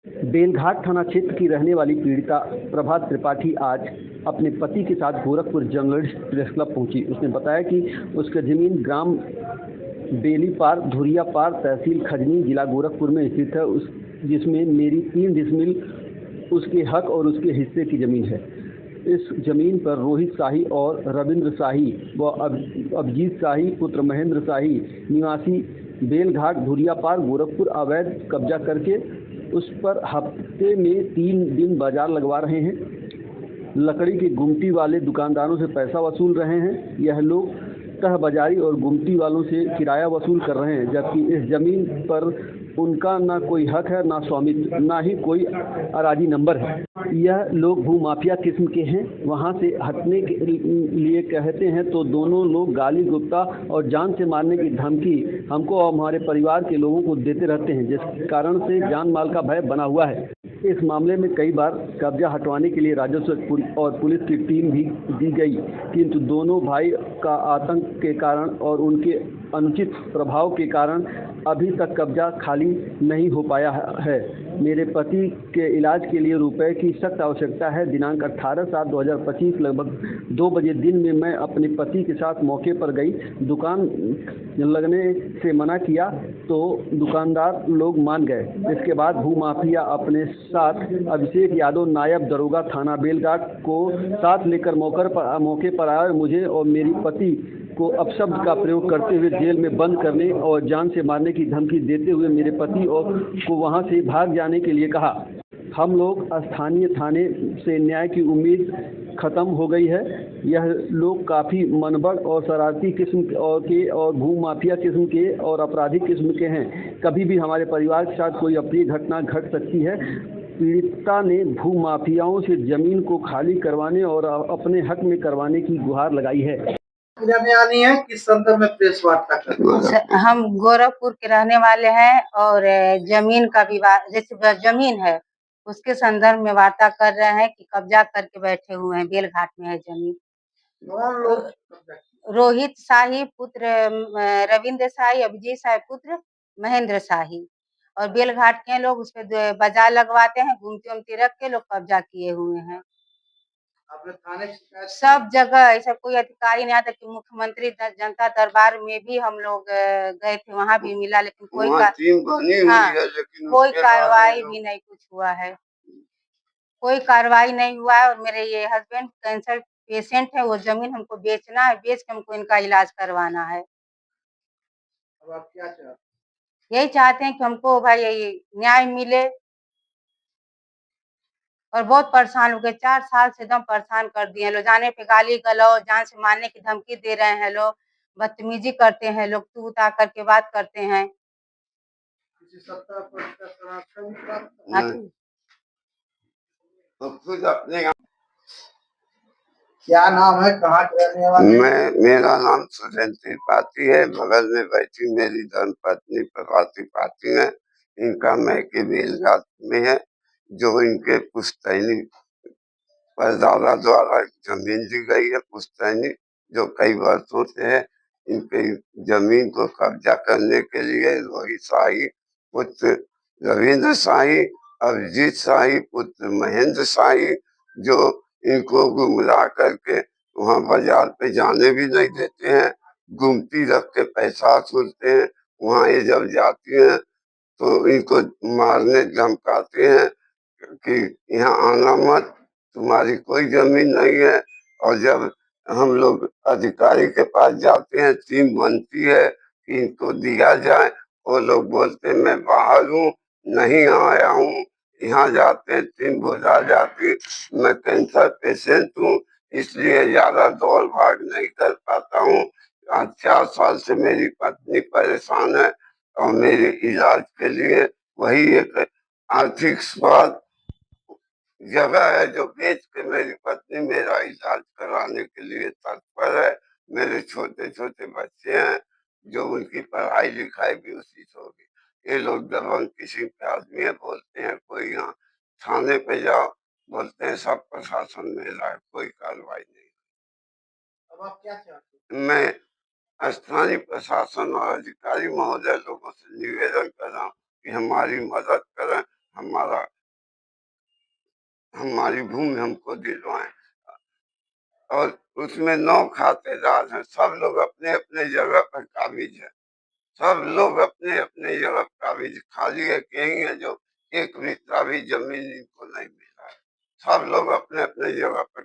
बेलघाट थाना क्षेत्र की रहने वाली पीड़िता प्रभात त्रिपाठी आज अपने पति के साथ गोरखपुर जर्नलिस्ट प्रेस क्लब पहुंची। उसने बताया कि उसका जमीन ग्राम बेलीपार धुरियापार तहसील खजनी जिला गोरखपुर में स्थित है, जिसमें मेरी 3 डिसमिल उसके हक और उसके हिस्से की ज़मीन है। इस ज़मीन पर रोहित शाही और रविंद्र शाही व अभिजीत शाही पुत्र महेंद्र शाही निवासी बेलघाट धुरियापार गोरखपुर अवैध कब्जा करके उस पर हफ्ते में 3 दिन बाजार लगवा रहे हैं। लकड़ी की गुमटी वाले दुकानदारों से पैसा वसूल रहे हैं। यह लोग तह बाजारी और गुमटी वालों से किराया वसूल कर रहे हैं, जबकि इस ज़मीन पर उनका ना कोई हक है, ना स्वामित्व, ना ही कोई अराजी नंबर है। यह लोग भूमाफिया किस्म के हैं। वहाँ से हटने के लिए कहते हैं तो दोनों लोग गाली गुप्ता और जान से मारने की धमकी हमको और हमारे परिवार के लोगों को देते रहते हैं, जिस कारण से जान माल का भय बना हुआ है। इस मामले में कई बार कब्जा हटवाने के लिए राजस्व और पुलिस की टीम भी दी गई, किंतु दोनों भाई का आतंक के कारण और उनके अनुचित प्रभाव के कारण अभी तक कब्जा खाली नहीं हो पाया है। मेरे पति के इलाज के लिए रुपए की सख्त आवश्यकता है। दिनांक 18/7/2025 लगभग 2 बजे दिन में मैं अपने पति के साथ मौके पर गई। दुकान लगने से मना किया तो दुकानदार लोग मान गए। इसके बाद भूमाफिया अपने साथ अभिषेक यादव नायब दरोगा थाना बेलघाट को साथ लेकर मौके पर आए और मुझे और मेरी पति को अपशब्द का प्रयोग करते हुए जेल में बंद करने और जान से मारने की धमकी देते हुए मेरे पति और को वहां से भाग जाने के लिए कहा। हम लोग स्थानीय थाने से न्याय की उम्मीद खत्म हो गई है। यह लोग काफ़ी मनबड़ और शरारती किस्म के और भूमाफिया किस्म के और आपराधिक किस्म के हैं। कभी भी हमारे परिवार के साथ कोई अप्रिय घटना घट सकती है। पीड़िता ने भूमाफियाओं से जमीन को खाली करवाने और अपने हक में करवाने की गुहार लगाई है। आनी है किस संदर्भ में प्रेस वार्ता कर? हम गोरखपुर के रहने वाले हैं और जमीन का विवाद, जैसे जमीन है उसके संदर्भ में वार्ता कर रहे हैं कि कब्जा करके बैठे हुए हैं। बेलघाट में है जमीन। कौन लोग? रोहित शाही पुत्र रविंद्र शाही, अभिजीत शाही पुत्र महेंद्र शाही, और बेलघाट के लोग उस पे बाजार लगवाते हैं। घूमती उमती रख के लोग कब्जा किए हुए हैं। आपने थाने सब जगह ऐसा कोई अधिकारी नहीं आता कि मुख्यमंत्री जनता दरबार में भी हम लोग गए थे, वहाँ भी मिला, लेकिन कोई कार्रवाई भी नहीं कुछ हुआ है। कोई कार्रवाई नहीं हुआ है। और मेरे ये हस्बैंड कैंसर पेशेंट है, वो जमीन हमको बेचना है, बेच के हमको इनका इलाज करवाना है। अब आप क्या चाहते हैं? यही चाहते हैं कि हमको भाई ये न्याय मिले। और बहुत परेशान हो गए, 4 साल से एकदम परेशान कर दिए लोग। जाने पे गाली गलौज, जान से मारने की धमकी दे रहे हैं लोग, बदतमीजी करते हैं लोग, तू ता करके बात करते हैं। किसी सत्ता पक्ष का समर्थन प्राप्त क्या नाम है, कहाँ के रहने वाले? मेरा नाम सुरेंद्र त्रिपाठी है। बगल में बैठी मेरी धर्मपत्नी प्रभात त्रिपाठी है। इनका मैके बेलघाट में है। जो इनके पुश्तैनी परदादा द्वारा जमीन दी गई है, पुश्तैनी, जो कई वर्षों से है। इनके जमीन को कब्जा करने के लिए रोहित शाही पुत्र रविंद्र शाही, अभिजीत शाही पुत्र महेंद्र शाही, जो इनको गुमराह करके वहाँ बाजार पे जाने भी नहीं देते हैं, गुमती रख के पैसा वसूलते हैं। वहाँ ये जब जाती हैं तो इनको मारने धमकाते हैं कि यहाँ आना मत, तुम्हारी कोई जमीन नहीं है। और जब हम लोग अधिकारी के पास जाते हैं, टीम बनती है कि इनको दिया जाए, वो लोग बोलते मैं बाहर हूँ, नहीं आया हूँ। यहाँ जाते हैं, टीम बुझा जाती। मैं कैंसर पेशेंट हूँ, इसलिए ज्यादा दौड़ भाग नहीं कर पाता हूँ। आज 4 साल से मेरी पत्नी परेशान है और मेरे इलाज के लिए वही एक आर्थिक स्वाद जगह है जो बेच के मेरी पत्नी मेरा इलाज कराने के लिए तत्पर है। मेरे छोटे छोटे बच्चे हैं, जो उनकी पढ़ाई लिखाई भी उसी से होगी। ये लोग दबंग किसी के आदमी है, बोलते हैं कोई यहाँ थाने पे जाओ, बोलते हैं सब प्रशासन मेरा है, कोई कार्रवाई नहीं। अब आप क्या चाहते हैं? मैं स्थानीय प्रशासन और अधिकारी महोदय लोगों से निवेदन कर रहा हूँ कि हमारी मदद करें, हमारा हमारी भूमि हमको दिलवाएं। और उसमें 9 खातेदार हैं, सब लोग अपने-अपने जगह पर काबिज हैं। सब लोग अपने-अपने जगह काबिज, खाली एक यही है जो 1 बित्ता भी ज़मीन इनको नहीं मिला है। सब लोग अपने-अपने जगह पर